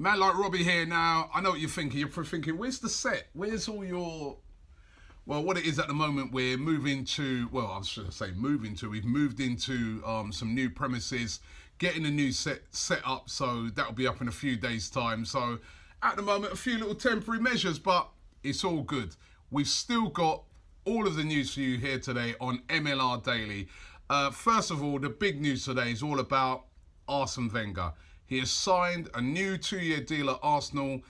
Man like Robbie here now. I know what you're thinking. You're thinking, where's the set? Where's all your... Well, what it is at the moment, we're moving to... Well, I should say moving to. We've moved into some new premises, getting a new set up. So that'll be up in a few days' time. So at the moment, a few little temporary measures, but it's all good. We've still got all of the news for you here today on MLR Daily. First of all, the big news today is all about Arsene Wenger. He has signed a new 2-year deal at Arsenal,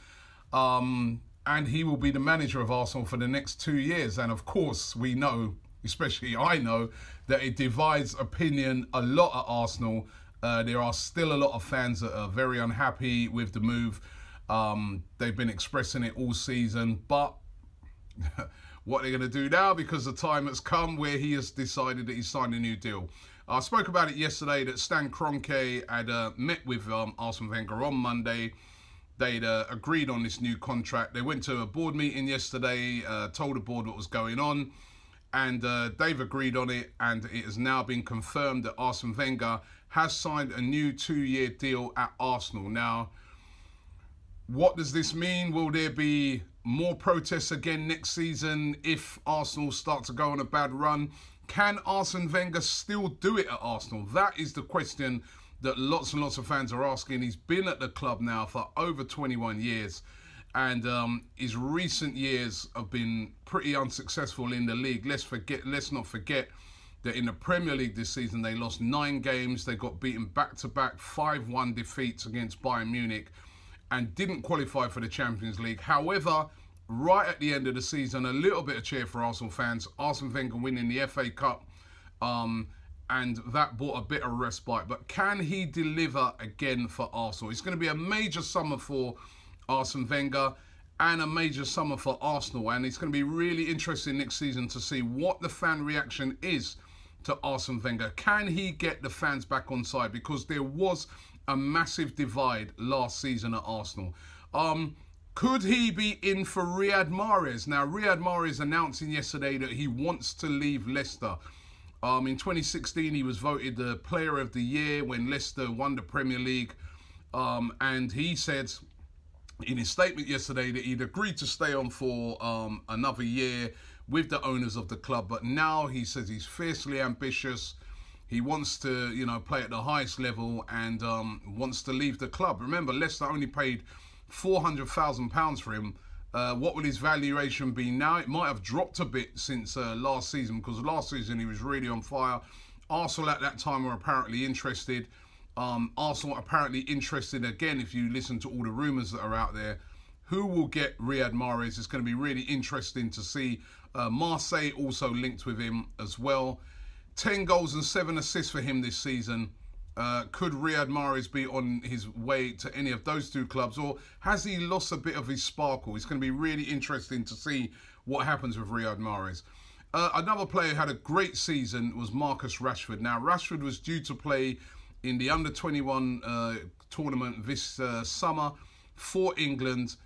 and he will be the manager of Arsenal for the next 2 years. And of course, we know, especially I know, that it divides opinion a lot at Arsenal. There are still a lot of fans that are very unhappy with the move. They've been expressing it all season, but what they're going to do now, because the time has come where he has decided that he's signed a new deal. I spoke about it yesterday that Stan Kroenke had met with Arsene Wenger on Monday. They'd agreed on this new contract. They went to a board meeting yesterday, told the board what was going on, and they've agreed on it, and it has now been confirmed that Arsene Wenger has signed a new 2-year deal at Arsenal. Now, what does this mean? Will there be more protests again next season if Arsenal start to go on a bad run? Can Arsene Wenger still do it at Arsenal? That is the question that lots and lots of fans are asking. He's been at the club now for over 21 years, and his recent years have been pretty unsuccessful in the league. Let's not forget that in the Premier League this season they lost 9 games. They got beaten back-to-back 5-1 defeats against Bayern Munich and didn't qualify for the Champions League. However, right at the end of the season, a little bit of cheer for Arsenal fans. Arsene Wenger winning the FA Cup, and that brought a bit of respite. But can he deliver again for Arsenal? It's going to be a major summer for Arsene Wenger and a major summer for Arsenal. And it's going to be really interesting next season to see what the fan reaction is to Arsene Wenger. Can he get the fans back on side? Because there was a massive divide last season at Arsenal. Could he be in for Riyad Mahrez? Now, Riyad Mahrez announcing yesterday that he wants to leave Leicester. In 2016, he was voted the Player of the Year when Leicester won the Premier League. And he said in his statement yesterday that he'd agreed to stay on for another year with the owners of the club. But now he says he's fiercely ambitious. He wants to, you know, play at the highest level and wants to leave the club. Remember, Leicester only paid £400,000 for him. What will his valuation be now? It might have dropped a bit since last season, because last season he was really on fire. Arsenal at that time were apparently interested. Arsenal apparently interested again, if you listen to all the rumours that are out there. Who will get Riyad Mahrez? It's going to be really interesting to see. Marseille also linked with him as well. 10 goals and 7 assists for him this season. Could Riyad Mahrez be on his way to any of those two clubs, or has he lost a bit of his sparkle? It's going to be really interesting to see what happens with Riyad Mahrez. Another player who had a great season was Marcus Rashford. Now, Rashford was due to play in the Under-21 tournament this summer for England.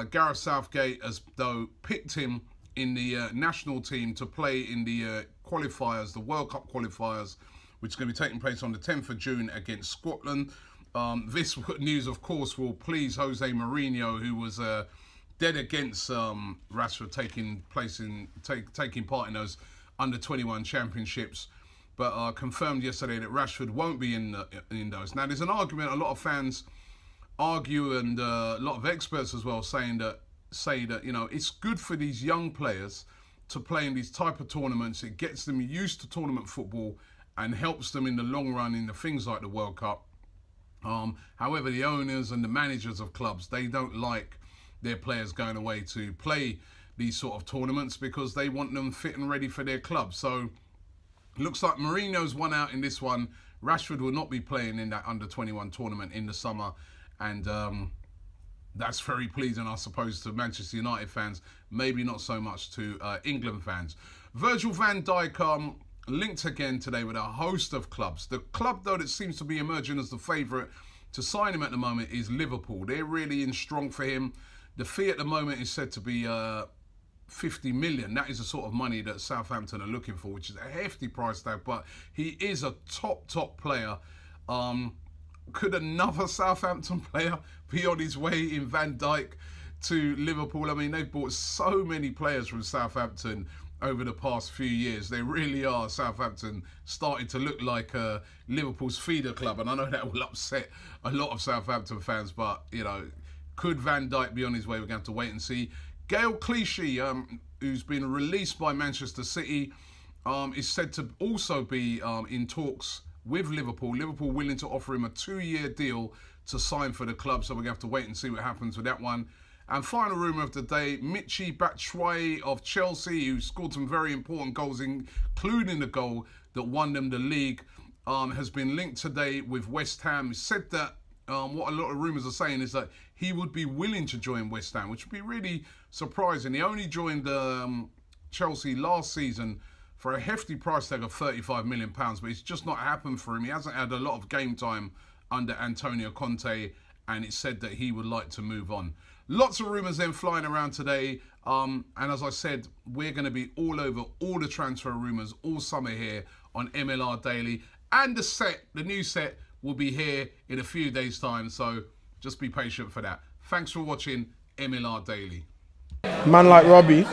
Gareth Southgate has, though, picked him in the national team to play in the qualifiers, the World Cup qualifiers, which is going to be taking place on the 10th of June against Scotland. This news, of course, will please Jose Mourinho, who was dead against Rashford taking part in those under-21 championships, but confirmed yesterday that Rashford won't be in those. Now, there's an argument, a lot of fans argue, and a lot of experts as well, say that, you know, it's good for these young players to play in these type of tournaments. It gets them used to tournament football and helps them in the long run in the things like the World Cup. However, the owners and the managers of clubs, they don't like their players going away to play these sort of tournaments because they want them fit and ready for their club. So, looks like Mourinho's won out in this one. Rashford will not be playing in that under-21 tournament in the summer, and that's very pleasing, I suppose, to Manchester United fans. Maybe not so much to England fans. Virgil van Dijk linked again today with a host of clubs. The club, though, that seems to be emerging as the favourite to sign him at the moment is Liverpool. They're really in strong for him. The fee at the moment is said to be 50 million. That is the sort of money that Southampton are looking for, which is a hefty price tag, but he is a top player. could another Southampton player be on his way in Van Dijk to Liverpool? I mean, they've bought so many players from Southampton over the past few years. They really are, Southampton, starting to look like Liverpool's feeder club. And I know that will upset a lot of Southampton fans, but, you know, could Van Dijk be on his way? We're going to have to wait and see. Gael Clichy, who's been released by Manchester City, is said to also be in talks with Liverpool. Liverpool willing to offer him a 2-year deal to sign for the club, so we're going to have to wait and see what happens with that one. And final rumour of the day, Michy Batshuayi of Chelsea, who scored some very important goals, including the goal that won them the league, has been linked today with West Ham. He said that what a lot of rumours are saying is that he would be willing to join West Ham, which would be really surprising. He only joined Chelsea last season for a hefty price tag of £35 million, but it's just not happened for him. He hasn't had a lot of game time under Antonio Conte, and it's said that he would like to move on. Lots of rumours then flying around today, and as I said, we're going to be all over all the transfer rumours all summer here on MLR Daily, and the new set will be here in a few days' time, so just be patient for that. Thanks for watching MLR Daily. Man like Robbie.